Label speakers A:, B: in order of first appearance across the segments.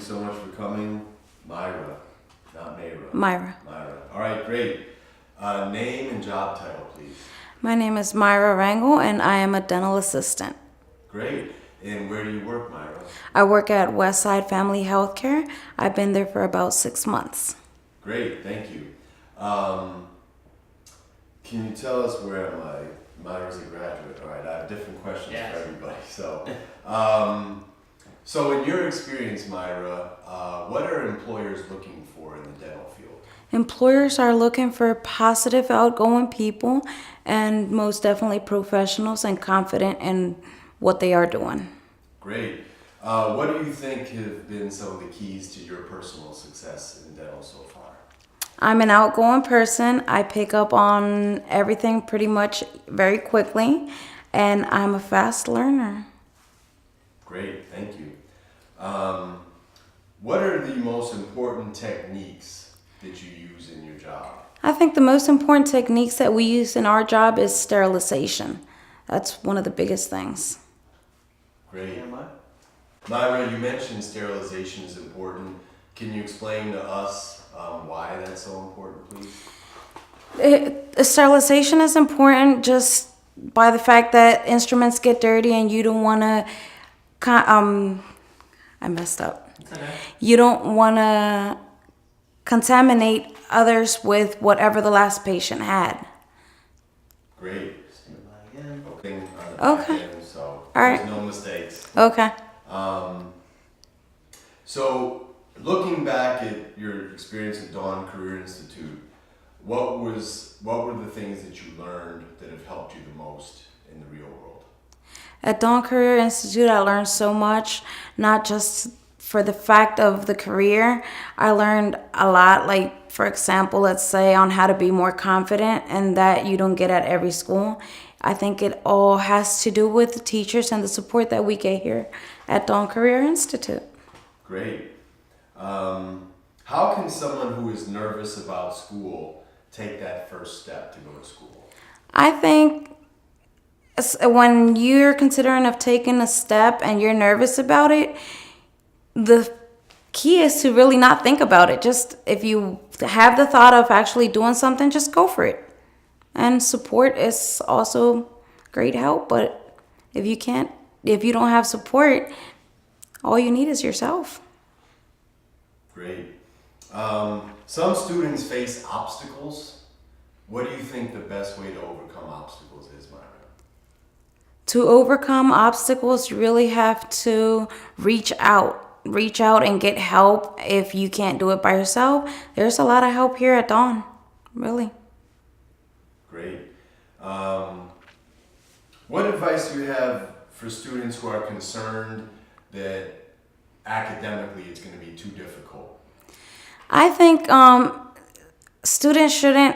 A: so much for coming. Myra, not Mayra.
B: Myra.
A: Myra. All right, great. Name and job title, please.
B: My name is Myra Rangel, and I am a dental assistant.
A: Great. And where do you work, Myra?
B: I work at Westside Family Healthcare. I've been there for about 6 months.
A: Great, thank you. Can you tell us where am I? Myra's a graduate. All right, I have different questions for everybody. So in your experience, Myra, what are employers looking for in the dental field?
B: Employers are looking for positive, outgoing people, and most definitely professionals and confident in what they are doing.
A: Great. What do you think have been some of the keys to your personal success in dental so far?
B: I'm an outgoing person. I pick up on everything pretty much very quickly, and I'm a fast learner.
A: Great, thank you. What are the most important techniques that you use in your job?
B: I think the most important techniques that we use in our job is sterilization. That's one of the biggest things.
A: Great. Myra, you mentioned sterilization is important. Can you explain to us why that's so important, please?
B: Sterilization is important just by the fact that instruments get dirty and you don't want to, I messed up.
C: Okay.
B: You don't want to contaminate others with whatever the last patient had.
A: Great.
C: Stand by again.
B: Okay.
A: So
B: All right.
A: there's no mistakes.
B: Okay.
A: So looking back at your experience at Dawn Career Institute, what were the things that you learned that have helped you the most in the real world?
B: At Dawn Career Institute, I learned so much, not just for the fact of the career. I learned a lot, like, for example, let's say on how to be more confident, and that you don't get at every school. I think it all has to do with the teachers and the support that we get here at Dawn Career Institute.
A: Great. How can someone who is nervous about school take that first step to go to school?
B: I think when you're considering of taking a step and you're nervous about it, the key is to really not think about it. Just if you have the thought of actually doing something, just go for it. And support is also great help, but if you don't have support, all you need is yourself.
A: Great. Some students face obstacles. What do you think the best way to overcome obstacles is, Myra?
B: To overcome obstacles, you really have to reach out and get help if you can't do it by yourself. There's a lot of help here at Dawn, really.
A: Great. What advice do you have for students who are concerned that academically it's going to be too difficult?
B: I think students shouldn't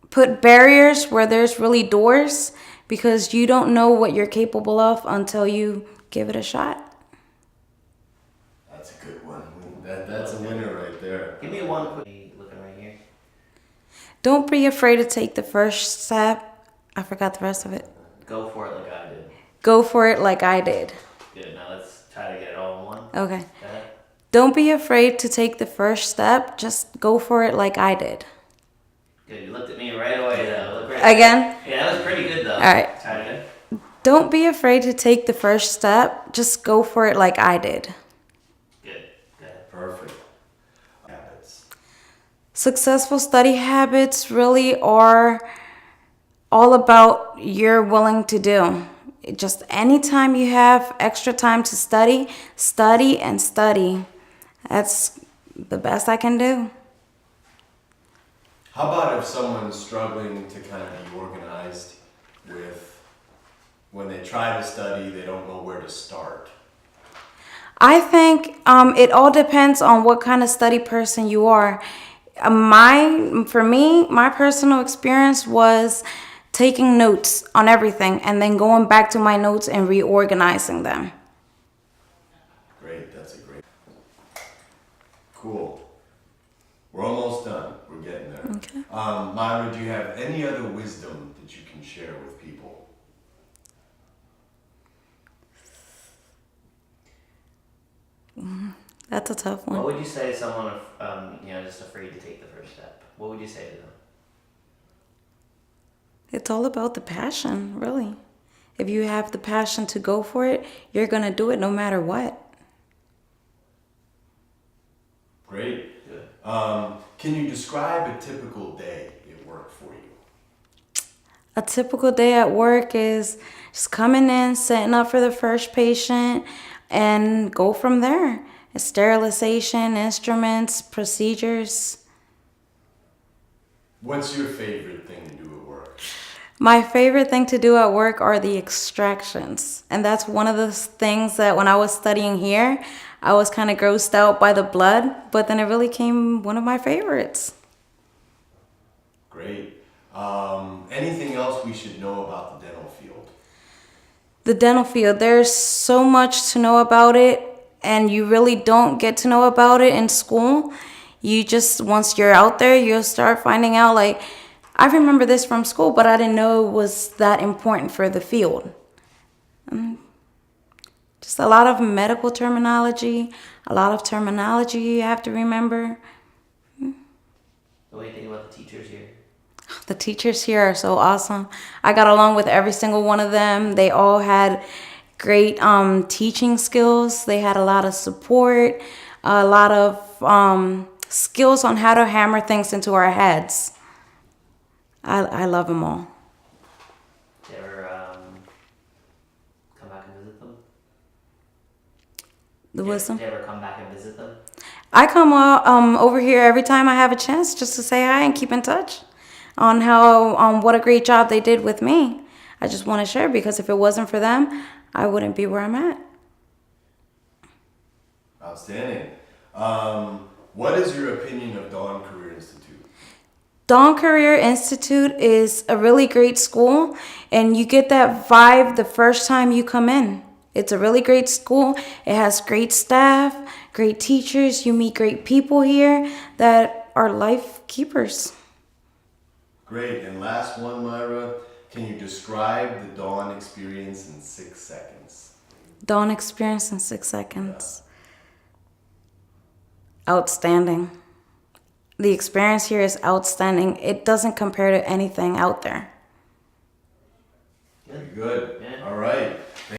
B: put barriers where there's really doors, because you don't know what you're capable of until you give it a shot.
A: That's a good one. That's a winner right there.
C: Give me one quick looking right here.
B: Don't be afraid to take the first step. I forgot the rest of it.
C: Go for it like I did.
B: Go for it like I did.
C: Good. Now let's try to get it all in one.
B: Okay.
C: Go ahead.
B: Don't be afraid to take the first step. Just go for it like I did.
C: Good. You looked at me right away though. Look right.
B: Again?
C: Yeah, that was pretty good though.
B: All right.
C: Try it again.
B: Don't be afraid to take the first step. Just go for it like I did.
C: Good. Good.
A: Perfect. Habits.
B: Successful study habits really are all about you're willing to do. Just anytime you have extra time to study, study and study. That's the best I can do.
A: How about if someone's struggling to kind of be organized with when they try to study, they don't know where to start?
B: I think it all depends on what kind of study person you are. For me, my personal experience was taking notes on everything and then going back to my notes and reorganizing them.
A: Great, that's a great. Cool. We're almost done. We're getting there.
B: Okay.
A: Myra, do you have any other wisdom that you can share with people?
B: That's a tough
C: What
B: one.
C: would you say to someone, just afraid to take the first step? What would you say to them?
B: It's all about the passion, really. If you have the passion to go for it, you're going to do it no matter what.
A: Great. Can you describe a typical day at work for you?
B: A typical day at work is just coming in, setting up for the first patient, and go from there. Sterilization, instruments, procedures.
A: What's your favorite thing to do at work?
B: My favorite thing to do at work are the extractions. And that's one of the things that when I was studying here, I was kind of grossed out by the blood, but then it really became one of my favorites.
A: Great. Anything else we should know about the dental field?
B: The dental field, there's so much to know about it, and you really don't get to know about it in school. You just, once you're out there, you'll start finding out, like, I remember this from school, but I didn't know it was that important for the field. Just a lot of medical terminology, a lot of terminology you have to remember.
C: What do you think about the teachers here?
B: The teachers here are so awesome. I got along with every single one of them. They all had great teaching skills. They had a lot of support, a lot of skills on how to hammer things into our heads. I love them all.
C: Did you ever come back and visit them?
B: The wisdom.
C: Did you ever come back and visit them?
B: I come over here every time I have a chance just to say hi and keep in touch on how what a great job they did with me. I just want to share because if it wasn't for them, I wouldn't be where I'm at.
A: Outstanding. What is your opinion of Dawn Career Institute?
B: Dawn Career Institute is a really great school, and you get that vibe the first time you come in. It's a really great school. It has great staff, great teachers. You meet great people here that are life keepers.
A: Great. And last one, Myra. Can you describe the Dawn experience in 6 seconds?
B: Dawn experience in 6 seconds. Outstanding. The experience here is outstanding. It doesn't compare to anything out there.
A: Very good.